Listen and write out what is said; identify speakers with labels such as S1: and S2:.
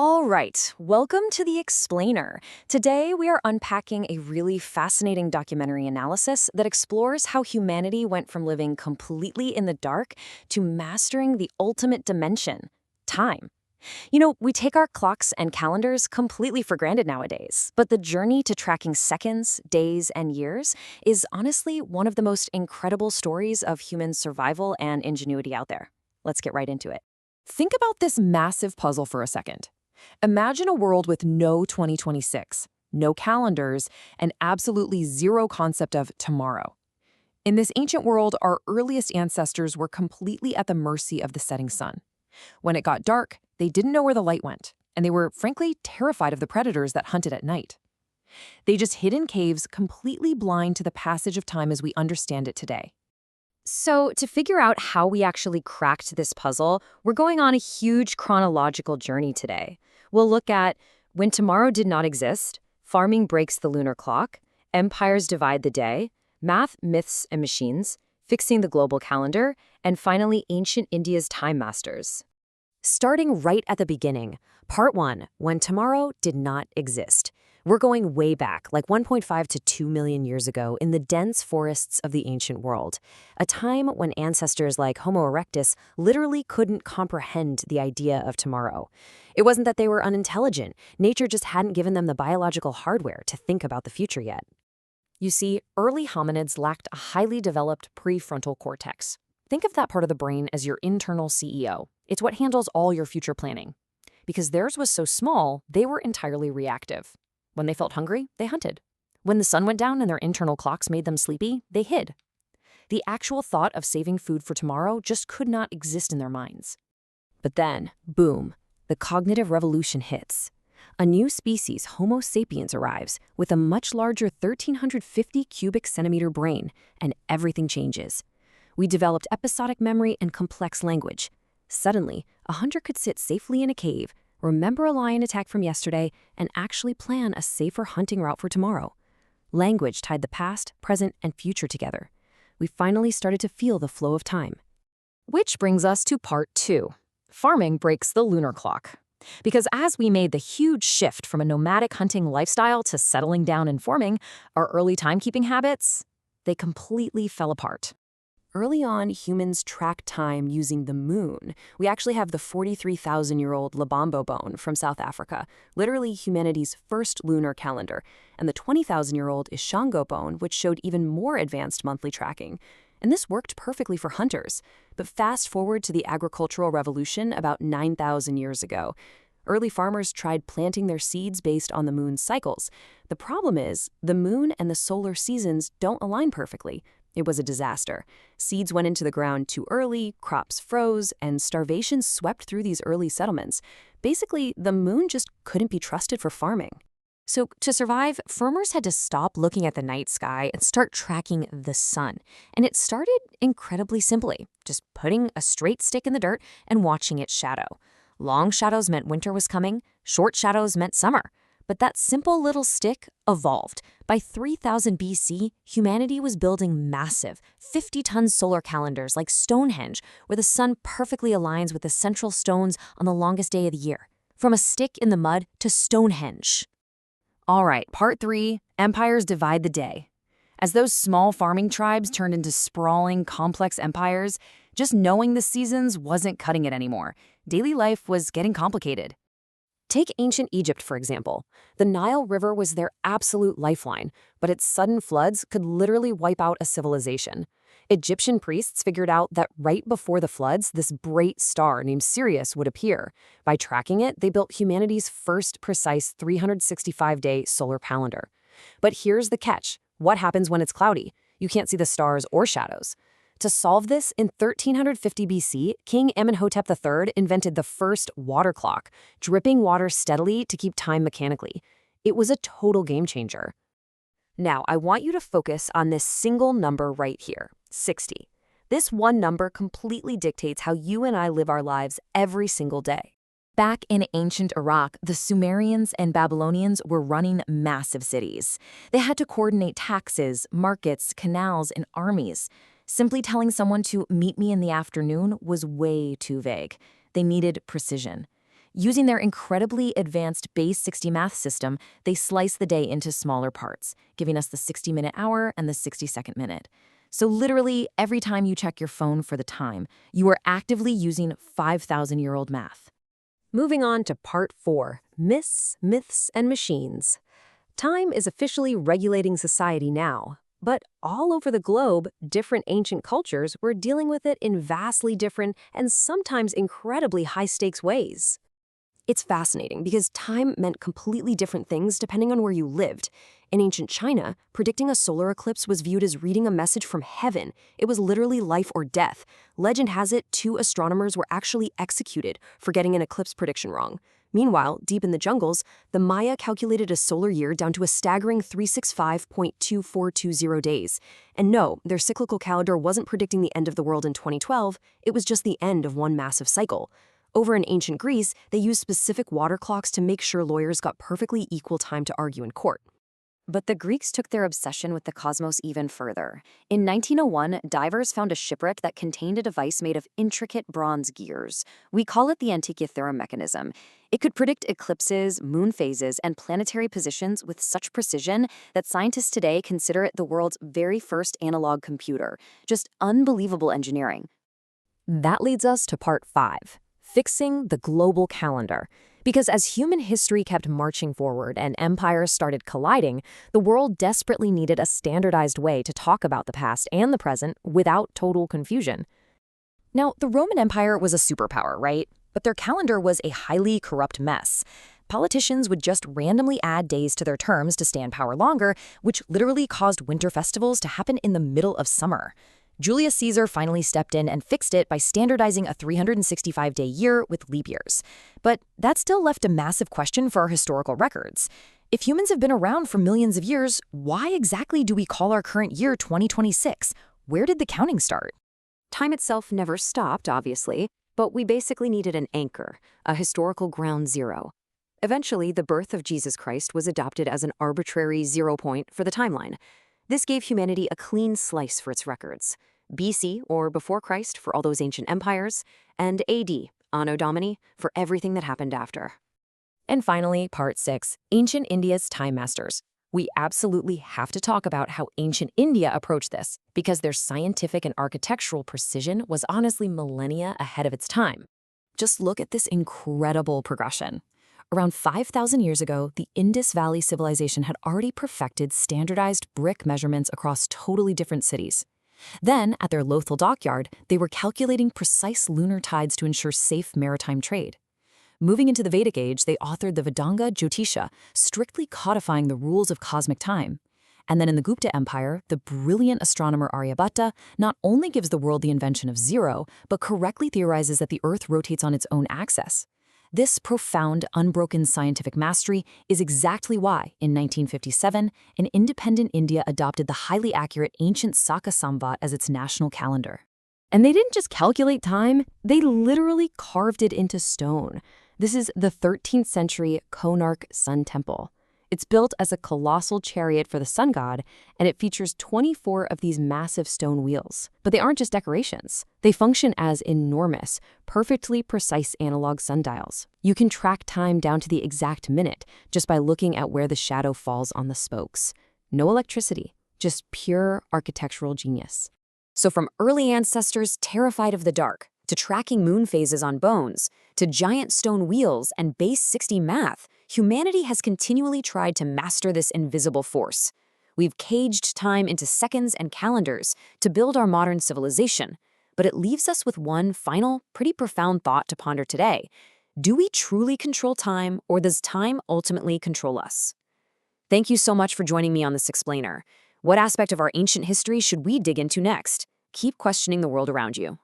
S1: All right, welcome to The Explainer. Today, we are unpacking a really fascinating documentary analysis that explores how humanity went from living completely in the dark to mastering the ultimate dimension, time. We take our clocks and calendars completely for granted nowadays, but the journey to tracking seconds, days, and years is honestly one of the most incredible stories of human survival and ingenuity out there. Let's get right into it.
S2: Think about this massive puzzle for a second. Imagine a world with no 2026, no calendars, and absolutely zero concept of tomorrow. In this ancient world, our earliest ancestors were completely at the mercy of the setting sun. When it got dark, they didn't know where the light went, and they were, frankly, terrified of the predators that hunted at night. They just hid in caves, completely blind to the passage of time as we understand it today.
S1: So, to figure out how we actually cracked this puzzle, we're going on a huge chronological journey today. We'll look at when tomorrow did not exist, farming breaks the lunar clock, empires divide the day, math, myths, and machines, fixing the global calendar, and finally, ancient India's time masters. Starting right at the beginning, part 1, when tomorrow did not exist. We're going way back, like 1.5 to 2 million years ago, in the dense forests of the ancient world, a time when ancestors like Homo erectus literally couldn't comprehend the idea of tomorrow. It wasn't that they were unintelligent, nature just hadn't given them the biological hardware to think about the future yet. You see, early hominids lacked a highly developed prefrontal cortex. Think of that part of the brain as your internal CEO. It's what handles all your future planning. Because theirs was so small, they were entirely reactive. When they felt hungry, they hunted. When the sun went down and their internal clocks made them sleepy, they hid. The actual thought of saving food for tomorrow just could not exist in their minds. But then, boom, the cognitive revolution hits. A new species, Homo sapiens, arrives with a much larger 1,350 cubic centimeter brain, and everything changes. We developed episodic memory and complex language. Suddenly, a hunter could sit safely in a cave, remember a lion attack from yesterday, and actually plan a safer hunting route for tomorrow. Language tied the past, present, and future together. We finally started to feel the flow of time. Which brings us to part 2. Farming breaks the lunar clock. Because as we made the huge shift from a nomadic hunting lifestyle to settling down and farming, our early timekeeping habits, they completely fell apart.
S2: Early on, humans tracked time using the moon. We actually have the 43,000-year-old Labambo bone from South Africa, literally humanity's first lunar calendar, and the 20,000-year-old Ishango bone, which showed even more advanced monthly tracking. And this worked perfectly for hunters. But fast forward to the agricultural revolution about 9,000 years ago. Early farmers tried planting their seeds based on the moon's cycles. The problem is, the moon and the solar seasons don't align perfectly. It was a disaster. Seeds went into the ground too early, crops froze, and starvation swept through these early settlements. Basically, the moon just couldn't be trusted for farming. So to survive, farmers had to stop looking at the night sky and start tracking the sun. And it started incredibly simply, just putting a straight stick in the dirt and watching it shadow. Long shadows meant winter was coming, short shadows meant summer. But that simple little stick evolved. By 3000 BC, humanity was building massive, 50-ton solar calendars like Stonehenge, where the sun perfectly aligns with the central stones on the longest day of the year. From a stick in the mud to Stonehenge. All right, part 3, empires divide the day. As those small farming tribes turned into sprawling, complex empires, just knowing the seasons wasn't cutting it anymore. Daily life was getting complicated. Take ancient Egypt, for example. The Nile River was their absolute lifeline, but its sudden floods could literally wipe out a civilization. Egyptian priests figured out that right before the floods, this bright star named Sirius would appear. By tracking it, they built humanity's first precise 365-day solar calendar. But here's the catch. What happens when it's cloudy? You can't see the stars or shadows. To solve this, in 1350 BC, King Amenhotep III invented the first water clock, dripping water steadily to keep time mechanically. It was a total game changer. Now, I want you to focus on this single number right here, 60. This one number completely dictates how you and I live our lives every single day. Back in ancient Iraq, the Sumerians and Babylonians were running massive cities. They had to coordinate taxes, markets, canals, and armies. Simply telling someone to meet me in the afternoon was way too vague. They needed precision.
S1: Using their incredibly advanced base 60 math system, they slice the day into smaller parts, giving us the 60-minute hour and the 60-second minute. So literally, every time you check your phone for the time, you are actively using 5,000-year-old math.
S2: Moving on to Part 4, Myths, Myths, and Machines. Time is officially regulating society now, but all over the globe, different ancient cultures were dealing with it in vastly different and sometimes incredibly high-stakes ways. It's fascinating because time meant completely different things depending on where you lived. In ancient China, predicting a solar eclipse was viewed as reading a message from heaven. It was literally life or death. Legend has it 2 astronomers were actually executed for getting an eclipse prediction wrong. Meanwhile, deep in the jungles, the Maya calculated a solar year down to a staggering 365.2420 days. And no, their cyclical calendar wasn't predicting the end of the world in 2012, it was just the end of one massive cycle. Over in ancient Greece, they used specific water clocks to make sure lawyers got perfectly equal time to argue in court.
S1: But the Greeks took their obsession with the cosmos even further. In 1901, divers found a shipwreck that contained a device made of intricate bronze gears. We call it the Antikythera mechanism. It could predict eclipses, moon phases, and planetary positions with such precision that scientists today consider it the world's very first analog computer. Just unbelievable engineering.
S2: That leads us to Part 5. Fixing the global calendar. Because as human history kept marching forward and empires started colliding, the world desperately needed a standardized way to talk about the past and the present without total confusion. Now, the Roman Empire was a superpower, right? But their calendar was a highly corrupt mess. Politicians would just randomly add days to their terms to stay in power longer, which literally caused winter festivals to happen in the middle of summer. Julius Caesar finally stepped in and fixed it by standardizing a 365-day year with leap years. But that still left a massive question for our historical records. If humans have been around for millions of years, why exactly do we call our current year 2026? Where did the counting start?
S1: Time itself never stopped, obviously, but we basically needed an anchor, a historical ground zero. Eventually, the birth of Jesus Christ was adopted as an arbitrary 0 point for the timeline. This gave humanity a clean slice for its records. BC, or before Christ, for all those ancient empires, and AD, Anno Domini, for everything that happened after.
S2: And finally, Part 6, Ancient India's Time Masters. We absolutely have to talk about how ancient India approached this, because their scientific and architectural precision was honestly millennia ahead of its time. Just look at this incredible progression. Around 5,000 years ago, the Indus Valley civilization had already perfected standardized brick measurements across totally different cities. Then, at their Lothal dockyard, they were calculating precise lunar tides to ensure safe maritime trade. Moving into the Vedic age, they authored the Vedanga Jyotisha, strictly codifying the rules of cosmic time. And then in the Gupta Empire, the brilliant astronomer Aryabhatta not only gives the world the invention of zero, but correctly theorizes that the Earth rotates on its own axis. This profound, unbroken scientific mastery is exactly why, in 1957, an independent India adopted the highly accurate ancient Saka Samvat as its national calendar. And they didn't just calculate time, they literally carved it into stone. This is the 13th century Konark Sun Temple. It's built as a colossal chariot for the sun god, and it features 24 of these massive stone wheels. But they aren't just decorations. They function as enormous, perfectly precise analog sundials. You can track time down to the exact minute just by looking at where the shadow falls on the spokes. No electricity, just pure architectural genius.
S1: So from early ancestors terrified of the dark, to tracking moon phases on bones, to giant stone wheels and base 60 math, humanity has continually tried to master this invisible force. We've caged time into seconds and calendars to build our modern civilization, but it leaves us with one final, pretty profound thought to ponder today. Do we truly control time, or does time ultimately control us? Thank you so much for joining me on this explainer. What aspect of our ancient history should we dig into next? Keep questioning the world around you.